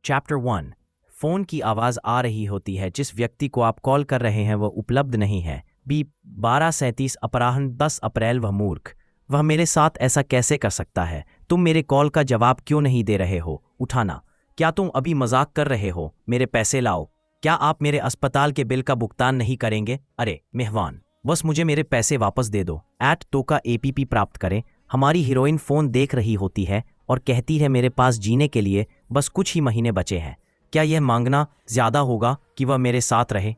Chapter 1। Phone की आवाज आ रही होती है। जिस व्यक्ति को आप कॉल कर रहे हैं वह उपलब्ध नहीं है। बी 12:37 अपराह्न 10 अप्रैल। वह मूर्ख, वह मेरे साथ ऐसा कैसे कर सकता है? तुम मेरे कॉल का जवाब क्यों नहीं दे रहे हो? उठाना। क्या तुम अभी मजाक कर रहे हो? मेरे पैसे लाओ। क्या आप मेरे अस्पताल के बिल का भुगतान नहीं करेंगे? अरे मेहमान, बस मुझे मेरे पैसे वापस दे दो। @2 का APP प्राप्त करें। हमारी हीरोइन फोन देख रही होती है और कहती है, मेरे पास जीने के लिए बस कुछ ही महीने बचे हैं। क्या यह मांगना ज्यादा होगा कि वह मेरे साथ रहे?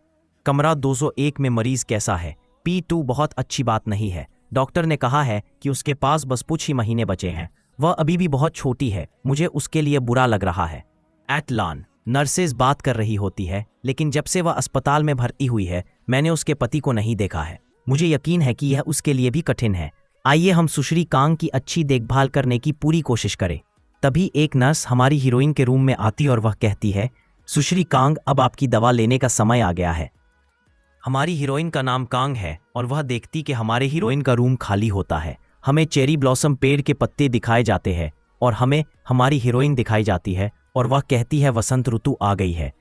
कमरा 201 में मरीज कैसा है? P2 बहुत अच्छी बात नहीं है। डॉक्टर ने कहा है कि उसके पास बस कुछ ही महीने बचे हैं। वह अभी भी बहुत छोटी है। मुझे उसके लिए बुरा लग रहा है। @LAN नर्सेज बात कर रही होती है, लेकिन जब से वह अस्पताल में भर्ती हुई है मैंने उसके पति को नहीं देखा है। मुझे यकीन है कि यह उसके लिए भी कठिन है। आइए हम सुश्री कांग की अच्छी देखभाल करने की पूरी कोशिश करें। तभी एक नर्स हमारी हीरोइन के रूम में आती और वह कहती है, सुश्री कांग, अब आपकी दवा लेने का समय आ गया है। हमारी हीरोइन का नाम कांग है और वह देखती कि हमारे हीरोइन का रूम खाली होता है। हमें चेरी ब्लॉसम पेड़ के पत्ते दिखाए जाते हैं और हमें हमारी हीरोइन दिखाई जाती है और वह कहती है, वसंत ऋतु आ गई है।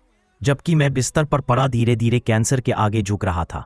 जबकि मैं बिस्तर पर पड़ा धीरे धीरे कैंसर के आगे झुक रहा था।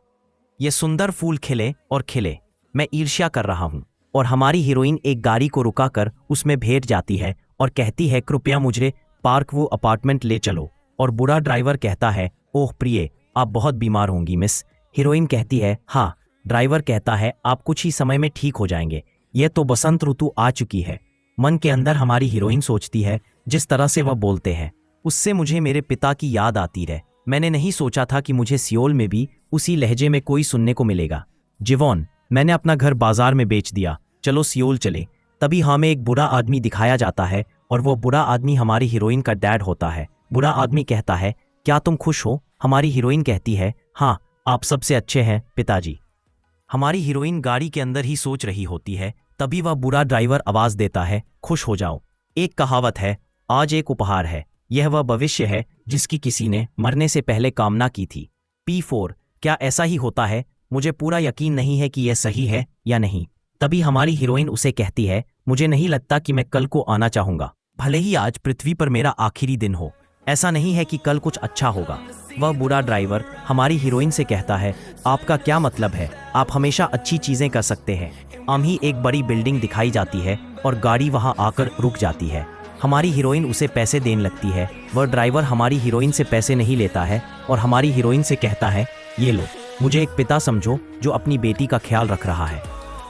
ये सुंदर फूल खिले और खिले। मैं ईर्ष्या कर रहा हूं। और हमारी हीरोइन एक गाड़ी को रुकाकर उसमें भेड़ जाती है और कहती है, कृपया मुझे पार्क वो अपार्टमेंट ले चलो। और बुरा ड्राइवर कहता है, ओह प्रिय, आप बहुत बीमार होंगी मिस। हीरोइन कहती है, हाँ। ड्राइवर कहता है, आप कुछ ही समय में ठीक हो जाएंगे। यह तो बसंत ऋतु आ चुकी है। मन के अंदर हमारी हीरोइन सोचती है, जिस तरह से वह बोलते हैं उससे मुझे मेरे पिता की याद आती है। मैंने नहीं सोचा था कि मुझे सियोल में भी उसी लहजे में कोई सुनने को मिलेगा। जीवोन, मैंने अपना घर बाजार में बेच दिया, चलो सियोल चले। तभी हमें एक बुरा आदमी दिखाया जाता है और वो बुरा आदमी हमारी हीरोइन का डैड होता है। बुरा आदमी कहता है, क्या तुम खुश हो? हमारी हीरोइन कहती है, हाँ, आप सबसे अच्छे हैं पिताजी। हमारी हीरोइन गाड़ी के अंदर ही सोच रही होती है। तभी वह बुरा ड्राइवर आवाज देता है, खुश हो जाओ। एक कहावत है, आज एक उपहार है। यह वह भविष्य है जिसकी किसी ने मरने से पहले कामना की थी। P4 क्या ऐसा ही होता है? मुझे पूरा यकीन नहीं है कि यह सही है या नहीं। तभी हमारी हीरोइन उसे कहती है, मुझे नहीं लगता कि मैं कल को आना चाहूंगा। भले ही आज पृथ्वी पर मेरा आखिरी दिन हो, ऐसा नहीं है कि कल कुछ अच्छा होगा। वह बुरा ड्राइवर हमारी हीरोइन से कहता है, आपका क्या मतलब है? आप हमेशा अच्छी चीजें कर सकते हैं। ही एक बड़ी बिल्डिंग दिखाई जाती है और गाड़ी वहां आकर रुक जाती है। हमारी हीरोइन उसे पैसे देने लगती है। वह ड्राइवर हमारी हीरोइन से पैसे नहीं लेता है और हमारी हीरोइन से कहता है, ये लो, मुझे एक पिता समझो जो अपनी बेटी का ख्याल रख रहा है।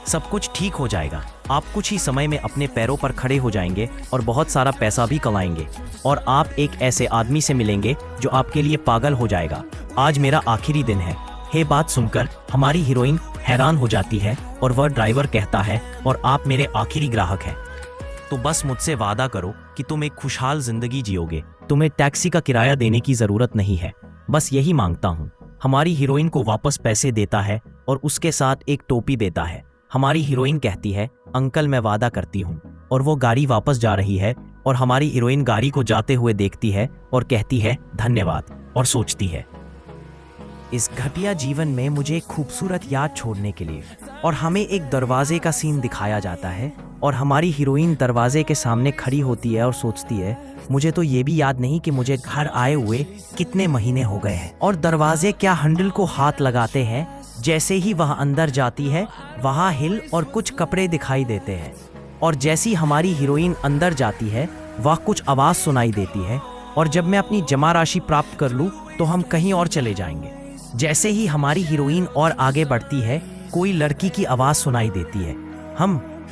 सब कुछ ठीक हो जाएगा। आप कुछ ही समय में अपने पैरों पर खड़े हो जाएंगे और बहुत सारा पैसा भी कमाएंगे। और आप एक ऐसे आदमी से मिलेंगे जो आपके लिए पागल हो जाएगा। आज मेरा आखिरी दिन है। ये बात सुनकर हमारी हीरोइन हैरान हो जाती है और वह ड्राइवर कहता है, और आप मेरे आखिरी ग्राहक हैं। तो बस मुझसे वादा करो कि तुम एक खुशहाल जिंदगी जियोगे। तुम्हें टैक्सी का किराया देने की जरूरत नहीं है। बस यही मांगता हूँ। हमारी हीरोइन को वापस पैसे देता है और उसके साथ एक टोपी देता है। हमारी हीरोइन कहती है, अंकल मैं वादा करती हूँ। और वो गाड़ी वापस जा रही है और हमारी हीरोइन गाड़ी को जाते हुए देखती है और कहती है, धन्यवाद। और सोचती है, इस घटिया जीवन में मुझे एक खूबसूरत याद छोड़ने के लिए। और हमें एक दरवाजे का सीन दिखाया जाता है और हमारी हीरोइन दरवाजे के सामने खड़ी होती है और सोचती है, मुझे तो ये भी याद नहीं कि मुझे घर आए हुए कितने महीने हो गए हैं। और दरवाजे क्या हैंडल को हाथ लगाते हैं। जैसे ही वह अंदर जाती है वहाँ हिल और कुछ कपड़े दिखाई देते हैं। और जैसी हमारी हीरोइन अंदर जाती है वह कुछ आवाज सुनाई देती है। और जब मैं अपनी जमा राशि प्राप्त कर लूँ तो हम कहीं और चले जाएंगे। जैसे ही हमारी हीरोइन और आगे बढ़ती है कोई लड़की की आवाज सुनाई देती है,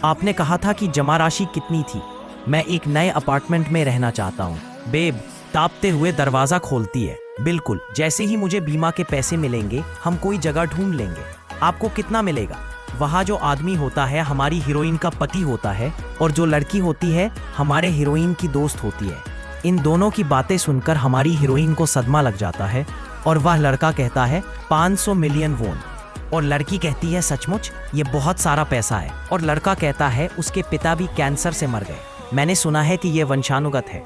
आपने कहा था कि जमा राशि कितनी थी? मैं एक नए अपार्टमेंट में रहना चाहता हूँ। बेब तापते हुए दरवाजा खोलती है, बिल्कुल जैसे ही मुझे बीमा के पैसे मिलेंगे हम कोई जगह ढूंढ लेंगे। आपको कितना मिलेगा? वहाँ जो आदमी होता है हमारी हीरोइन का पति होता है और जो लड़की होती है हमारे हीरोइन की दोस्त होती है। इन दोनों की बातें सुनकर हमारी हीरोइन को सदमा लग जाता है और वह लड़का कहता है, 500 मिलियन वोन। और लड़की कहती है, सचमुच ये बहुत सारा पैसा है। और लड़का कहता है, उसके पिता भी कैंसर से मर गए। मैंने सुना है कि यह वंशानुगत है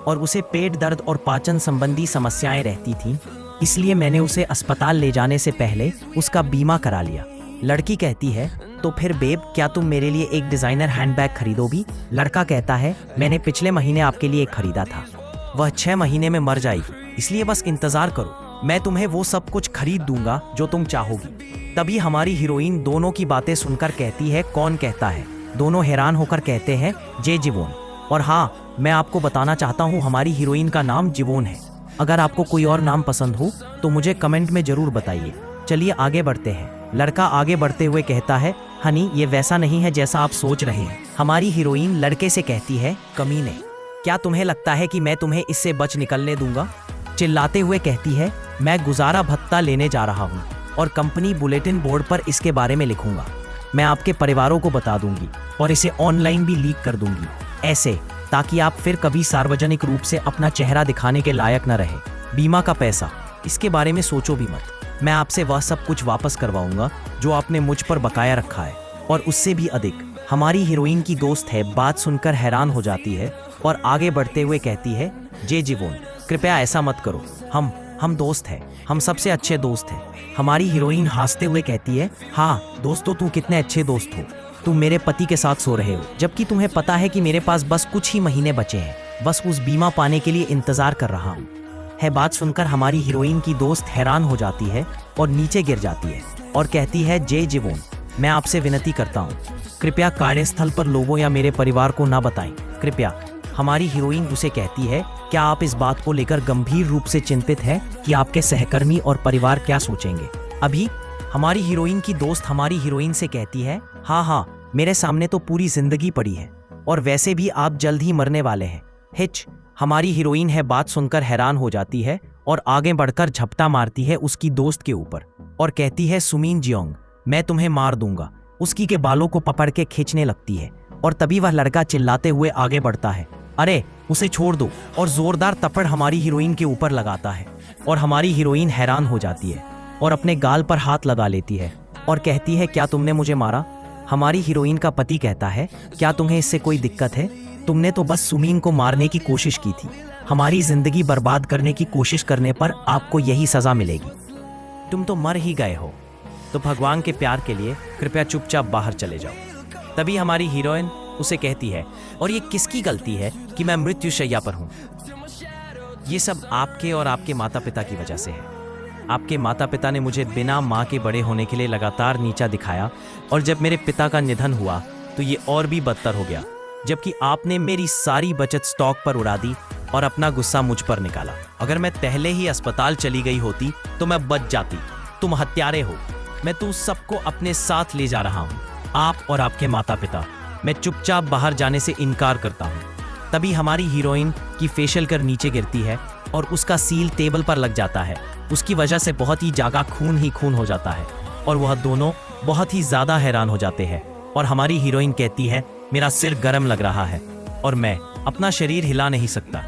और उसे पेट दर्द और पाचन संबंधी समस्याएं रहती थीं, इसलिए मैंने उसे अस्पताल ले जाने से पहले उसका बीमा करा लिया। लड़की कहती है, तो फिर बेब क्या तुम मेरे लिए एक डिजाइनर हैंडबैग खरीदोगी? लड़का कहता है, मैंने पिछले महीने आपके लिए एक खरीदा था। वह 6 महीने में मर जाएगी, इसलिए बस इंतजार करो, मैं तुम्हें वो सब कुछ खरीद दूंगा जो तुम चाहोगी। तभी हमारी हीरोइन दोनों की बातें सुनकर कहती है, कौन कहता है? दोनों हैरान होकर कहते हैं, जे जीवोन। और हाँ, मैं आपको बताना चाहता हूँ हमारी हीरोइन का नाम जीवोन है। अगर आपको कोई और नाम पसंद हो तो मुझे कमेंट में जरूर बताइए। चलिए आगे बढ़ते हैं। लड़का आगे बढ़ते हुए कहता है, हनी ये वैसा नहीं है जैसा आप सोच रहे हैं। हमारी हीरोइन लड़के से कहती है, कमीने, क्या तुम्हें लगता है कि मैं तुम्हें इससे बच निकलने दूंगा? चिल्लाते हुए कहती है, मैं गुजारा भत्ता लेने जा रहा हूँ और कंपनी बुलेटिन बोर्ड पर इसके बारे में लिखूंगा। मैं आपके परिवारों को बता दूंगी और इसे ऑनलाइन भी लीक कर दूंगी, ऐसे ताकि आप फिर कभी सार्वजनिक रूप से अपना चेहरा दिखाने के लायक न रहे। बीमा का पैसा, इसके बारे में सोचो भी मत। मैं आपसे वह सब कुछ वापस करवाऊंगा जो आपने मुझ पर बकाया रखा है, और उससे भी अधिक। हमारी हीरोइन की दोस्त है बात सुनकर हैरान हो जाती है और आगे बढ़ते हुए कहती है, जे जीवोन, कृपया ऐसा मत करो, हम दोस्त हैं, हम सबसे अच्छे दोस्त हैं। हमारी हीरोइन हंसते हुए कहती है, हाँ दोस्तों, तुम कितने अच्छे दोस्त हो। तुम मेरे पति के साथ सो रहे हो जबकि तुम्हें पता है कि मेरे पास बस कुछ ही महीने बचे हैं। बस उस बीमा पाने के लिए इंतजार कर रहा हूँ। है बात सुनकर हमारी हीरोइन की दोस्त हैरान हो जाती है और नीचे गिर जाती है और कहती है, जे जीवोन, मैं आपसे विनती करता हूँ, कृपया कार्यस्थल पर लोगों या मेरे परिवार को ना बताएं, कृपया। हमारी हीरोइन उसे कहती है, क्या आप इस बात को लेकर गंभीर रूप से चिंतित हैं कि आपके सहकर्मी और परिवार क्या सोचेंगे? अभी हमारी हीरोइन की दोस्त हमारी हीरोइन से कहती है, हाँ, मेरे सामने तो पूरी जिंदगी पड़ी है और वैसे भी आप जल्द ही मरने वाले हैं। हिच। हमारी हीरोइन है बात सुनकर हैरान हो जाती है और आगे बढ़कर झपटा मारती है उसकी दोस्त के ऊपर और कहती है, सुमीन जियोंग, मैं तुम्हें मार दूंगा। उसकी के बालों को पकड़ के खींचने लगती है और तभी वह लड़का चिल्लाते हुए आगे बढ़ता है, अरे उसे छोड़ दो, और जोरदार तपड़ हमारी हीरोइन के ऊपर लगाता है और हमारी हीरोइन हैरान हो जाती है और अपने गाल पर हाथ लगा लेती है और कहती है, क्या तुमने मुझे मारा? हमारी हीरोइन का पति कहता है, क्या तुम्हें इससे कोई दिक्कत है? तुमने तो बस सुमीन को मारने की कोशिश की थी। हमारी जिंदगी बर्बाद करने की कोशिश करने पर आपको यही सजा मिलेगी। तुम तो मर ही गए हो, तो भगवान के प्यार के लिए कृपया चुपचाप बाहर चले जाओ। तभी हमारी हीरोइन उसे कहती है, और ये किसकी गलती है कि मैं मृत्युशैया पर हूँ? ये सब आपके और आपके माता पिता की वजह से है। आपके माता पिता ने मुझे बिना माँ के बड़े होने के लिए लगातार नीचा दिखाया, और जब मेरे पिता का निधन हुआ तो ये और भी बदतर हो गया, जबकि आपने मेरी सारी बचत स्टॉक पर उड़ा दी और अपना गुस्सा मुझ पर निकाला। अगर मैं पहले ही अस्पताल चली गई होती तो मैं बच जाती। तुम हत्यारे हो। मैं तुम सबको अपने साथ ले जा रहा हूँ, आप और आपके माता पिता। मैं चुपचाप बाहर जाने से इनकार करता हूँ। तभी हमारी हीरोइन की फेशियल कर नीचे गिरती है और उसका सील टेबल पर लग जाता है। उसकी वजह से बहुत ही ज्यादा खून ही खून हो जाता है और वह दोनों बहुत ही ज्यादा हैरान हो जाते हैं। और हमारी हीरोइन कहती है, मेरा सिर गर्म लग रहा है और मैं अपना शरीर हिला नहीं सकता।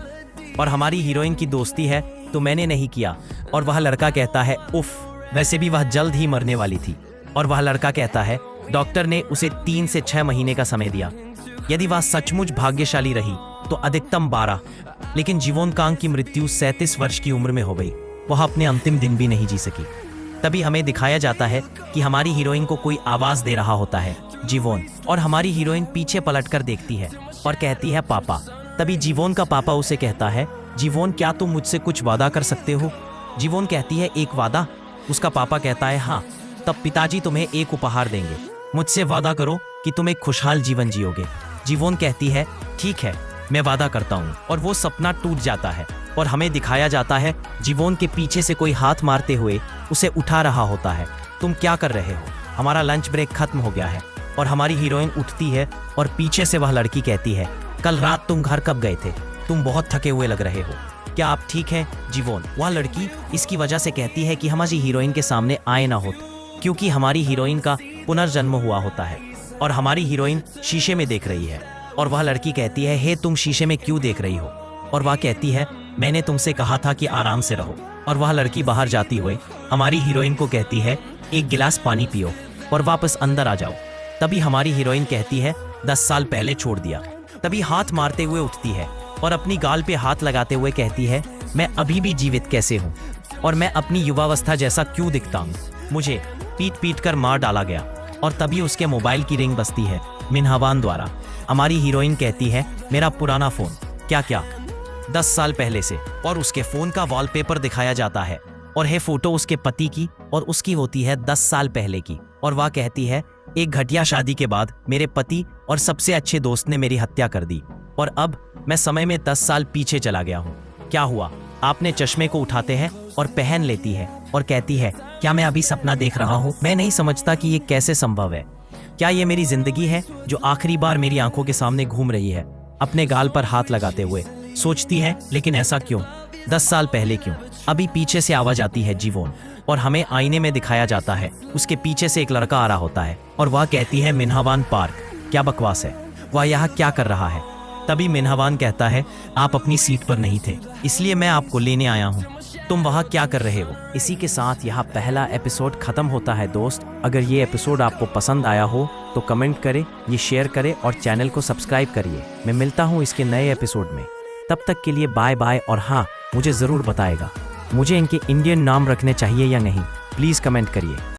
और हमारी हीरोइन की दोस्ती है, तो मैंने नहीं किया। और वह लड़का कहता है, उफ, वैसे भी वह जल्द ही मरने वाली थी। और वह लड़का कहता है, डॉक्टर ने उसे 3 से 6 महीने का समय दिया। यदि वह सचमुच भाग्यशाली रही तो अधिकतम 12, लेकिन जीवोन कांग की मृत्यु 37 वर्ष की उम्र में हो गई। वह अपने अंतिम दिन भी नहीं जी सकी। तभी हमें दिखाया जाता है कि हमारी हीरोइन को कोई आवाज दे रहा होता है, जीवोन। और हमारी हीरोइन पीछे पलटकर देखती है और कहती है, पापा। तभी जीवोन का पापा उसे कहता है, जीवोन, क्या तुम मुझसे कुछ वादा कर सकते हो? जीवोन कहती है, एक वादा? उसका पापा कहता है, हाँ। तब पिताजी तुम्हें एक उपहार देंगे। मुझसे वादा करो कि तुम एक खुशहाल जीवन जियोगे। जीवोन कहती है, ठीक है, मैं वादा करता हूँ। और वो सपना टूट जाता है और हमें दिखाया जाता है जीवोन के पीछे से कोई हाथ मारते हुए उसे उठा रहा होता है। तुम क्या कर रहे हो? हमारा लंच ब्रेक खत्म हो गया है। और हमारी हीरोइन उठती है और पीछे से वह लड़की कहती है, कल रात तुम घर कब गए थे? तुम बहुत थके हुए लग रहे हो। क्या आप ठीक हैं, जीवोन? वह लड़की इसकी वजह से कहती है कि हमारी हीरोइन के सामने आए ना होते, क्योंकि हमारी हीरोइन का पुनर्जन्म हुआ होता है। और हमारी हीरोइन शीशे में देख रही है और वह लड़की कहती है, हे तुम शीशे में क्यों देख रही हो? और वह कहती है, मैंने तुमसे कहा था कि आराम से रहो। और वह लड़की बाहर जाती हुए हमारी हीरोइन को कहती है, एक गिलास पानी पियो और वापस अंदर आ जाओ। तभी हमारी हीरोइन कहती है, 10 साल पहले छोड़ दिया। तभी हाथ मारते हुए उठती है और अपनी गाल पे हाथ लगाते हुए कहती है, मैं अभी भी जीवित कैसे हूँ और मैं अपनी युवावस्था जैसा क्यों दिखता हूँ? मुझे पीट पीट कर मार डाला गया। और तभी उसके मोबाइल की रिंग बजती है मिन्हावान द्वारा। हमारी हीरोइन कहती है, मेरा पुराना फोन। क्या? 10 साल पहले से, और उसके फोन का वॉलपेपर दिखाया जाता है और है फोटो उसके पति की, और उसकी होती है 10 साल पहले की। और वह कहती है, एक घटिया शादी के बाद मेरे पति और सबसे अच्छे दोस्त ने मेरी हत्या कर दी, और अब मैं समय में 10 साल पीछे चला गया हूँ। क्या हुआ? आपने चश्मे को उठाते हैं और पहन लेती है और कहती है, क्या मैं अभी सपना देख रहा हूँ? मैं नहीं समझता कि ये कैसे संभव है। क्या ये मेरी जिंदगी है जो आखिरी बार मेरी आंखों के सामने घूम रही है? अपने गाल पर हाथ लगाते हुए सोचती है, लेकिन ऐसा क्यों? 10 साल पहले क्यों? अभी पीछे से आवाज आती है, जीवोन, और हमें आईने में दिखाया जाता है। उसके पीछे से एक लड़का आ रहा होता है और वह कहती है, मिन्हावान पार्क। क्या बकवास है, वह यहाँ क्या कर रहा है? तभी मिन्हावान कहता है, आप अपनी सीट पर नहीं थे, इसलिए मैं आपको लेने आया हूँ। तुम वहाँ क्या कर रहे हो? इसी के साथ यह पहला एपिसोड खत्म होता है। दोस्त, अगर ये एपिसोड आपको पसंद आया हो तो कमेंट करें, ये शेयर करें और चैनल को सब्सक्राइब करिए। मैं मिलता हूँ इसके नए एपिसोड में। तब तक के लिए बाय बाय। और हाँ, मुझे ज़रूर बताएगा मुझे इनके इंडियन नाम रखने चाहिए या नहीं, प्लीज़ कमेंट करिए।